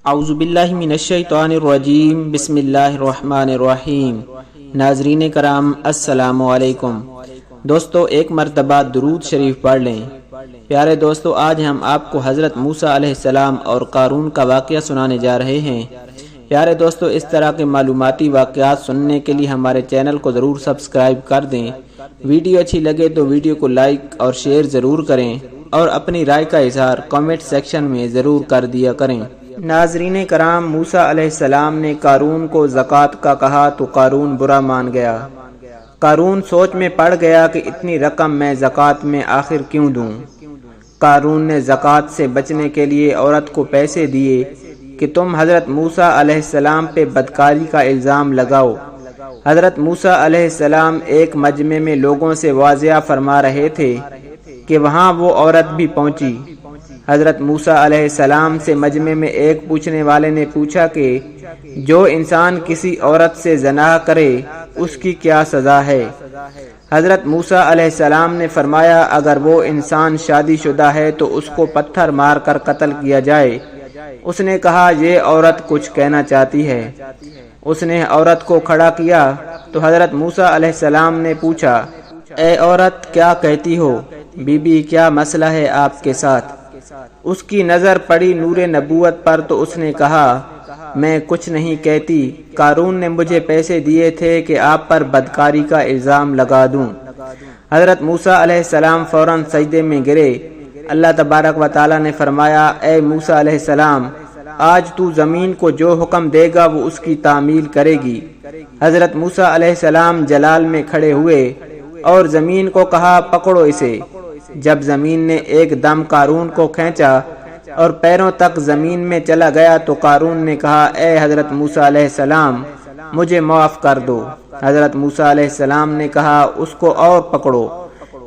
اعوذ باللہ من الشیطان الرجیم بسم اللہ الرحمن الرحیم۔ ناظرین کرام السلام علیکم۔ دوستو ایک مرتبہ درود شریف پڑھ لیں۔ پیارے دوستو آج ہم آپ کو حضرت موسیٰ علیہ السلام اور قارون کا واقعہ سنانے جا رہے ہیں۔ پیارے دوستو اس طرح کے معلوماتی واقعات سننے کے لیے ہمارے چینل کو ضرور سبسکرائب کر دیں۔ ویڈیو اچھی لگے تو ویڈیو کو لائک اور شیئر ضرور کریں اور اپنی رائے کا اظہار کامنٹ سیکشن میں ضرور کر دیا کریں۔ ناظرین کرام، موسیٰ علیہ السلام نے قارون کو زکوٰۃ کا کہا تو قارون برا مان گیا۔ قارون سوچ میں پڑ گیا کہ اتنی رقم میں زکوٰۃ میں آخر کیوں دوں۔ قارون نے زکوٰۃ سے بچنے کے لیے عورت کو پیسے دیے کہ تم حضرت موسیٰ علیہ السلام پہ بدکاری کا الزام لگاؤ۔ حضرت موسیٰ علیہ السلام ایک مجمع میں لوگوں سے واضح فرما رہے تھے کہ وہاں وہ عورت بھی پہنچی۔ حضرت موسیٰ علیہ السلام سے مجمع میں ایک پوچھنے والے نے پوچھا کہ جو انسان کسی عورت سے زنا کرے اس کی کیا سزا ہے؟ حضرت موسیٰ علیہ السلام نے فرمایا اگر وہ انسان شادی شدہ ہے تو اس کو پتھر مار کر قتل کیا جائے۔ اس نے کہا یہ عورت کچھ کہنا چاہتی ہے۔ اس نے عورت کو کھڑا کیا تو حضرت موسیٰ علیہ السلام نے پوچھا اے عورت کیا کہتی ہو؟ بی بی کیا مسئلہ ہے آپ کے ساتھ؟ اس کی نظر پڑی نور نبوت پر تو اس نے کہا میں کچھ نہیں کہتی، قارون نے مجھے پیسے دیے تھے کہ آپ پر بدکاری کا الزام لگا دوں۔ حضرت موسیٰ علیہ السلام فوراً سجدے میں گرے۔ اللہ تبارک و تعالی نے فرمایا اے موسیٰ علیہ السلام آج تو زمین کو جو حکم دے گا وہ اس کی تعمیل کرے گی۔ حضرت موسیٰ علیہ السلام جلال میں کھڑے ہوئے اور زمین کو کہا پکڑو اسے۔ جب زمین نے ایک دم قارون کو کھینچا اور پیروں تک زمین میں چلا گیا تو قارون نے کہا اے حضرت موسیٰ علیہ السلام مجھے معاف کر دو۔ حضرت موسیٰ علیہ السلام نے کہا اس کو اور پکڑو،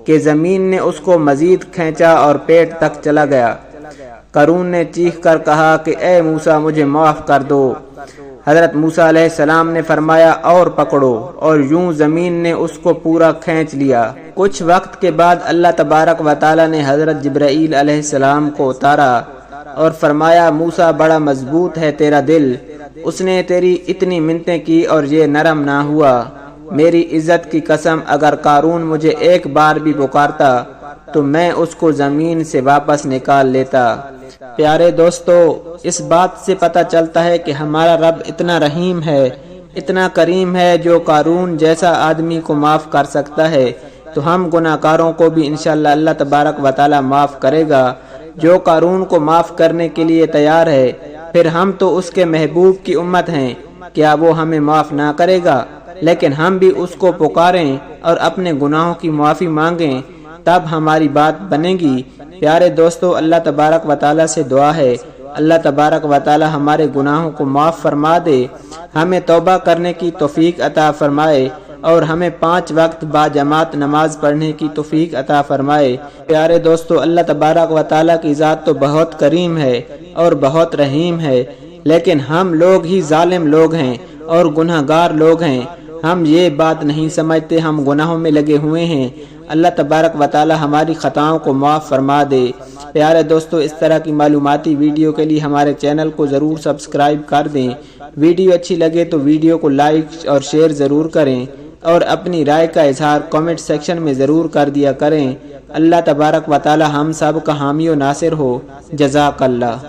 کہ زمین نے اس کو مزید کھینچا اور پیٹ تک چلا گیا۔ قارون نے چیخ کر کہا کہ اے موسیٰ مجھے معاف کر دو۔ حضرت موسیٰ علیہ السلام نے فرمایا اور پکڑو، اور یوں زمین نے اس کو پورا کھینچ لیا۔ کچھ وقت کے بعد اللہ تبارک و تعالی نے حضرت جبرائیل علیہ السلام کو اتارا اور فرمایا موسیٰ بڑا مضبوط ہے تیرا دل، اس نے تیری اتنی منتیں کی اور یہ نرم نہ ہوا۔ میری عزت کی قسم اگر قارون مجھے ایک بار بھی پکارتا تو میں اس کو زمین سے واپس نکال لیتا۔ پیارے دوستو اس بات سے پتہ چلتا ہے کہ ہمارا رب اتنا رحیم ہے، اتنا کریم ہے، جو قارون جیسا آدمی کو معاف کر سکتا ہے تو ہم گناہ کاروں کو بھی انشاءاللہ اللہ تبارک و تعالی معاف کرے گا۔ جو قارون کو معاف کرنے کے لیے تیار ہے پھر ہم تو اس کے محبوب کی امت ہیں، کیا وہ ہمیں معاف نہ کرے گا؟ لیکن ہم بھی اس کو پکاریں اور اپنے گناہوں کی معافی مانگیں تب ہماری بات بنے گی۔ پیارے دوستو اللہ تبارک و تعالی سے دعا ہے اللہ تبارک و تعالی ہمارے گناہوں کو معاف فرما دے، ہمیں توبہ کرنے کی توفیق عطا فرمائے اور ہمیں 5 وقت با جماعت نماز پڑھنے کی توفیق عطا فرمائے۔ پیارے دوستو اللہ تبارک و تعالی کی ذات تو بہت کریم ہے اور بہت رحیم ہے، لیکن ہم لوگ ہی ظالم لوگ ہیں اور گناہ گار لوگ ہیں۔ ہم یہ بات نہیں سمجھتے، ہم گناہوں میں لگے ہوئے ہیں۔ اللہ تبارک و تعالی ہماری خطاؤں کو معاف فرما دے۔ پیارے دوستو اس طرح کی معلوماتی ویڈیو کے لیے ہمارے چینل کو ضرور سبسکرائب کر دیں۔ ویڈیو اچھی لگے تو ویڈیو کو لائک اور شیئر ضرور کریں اور اپنی رائے کا اظہار کامنٹ سیکشن میں ضرور کر دیا کریں۔ اللہ تبارک و تعالی ہم سب کا حامی و ناصر ہو۔ جزاک اللہ۔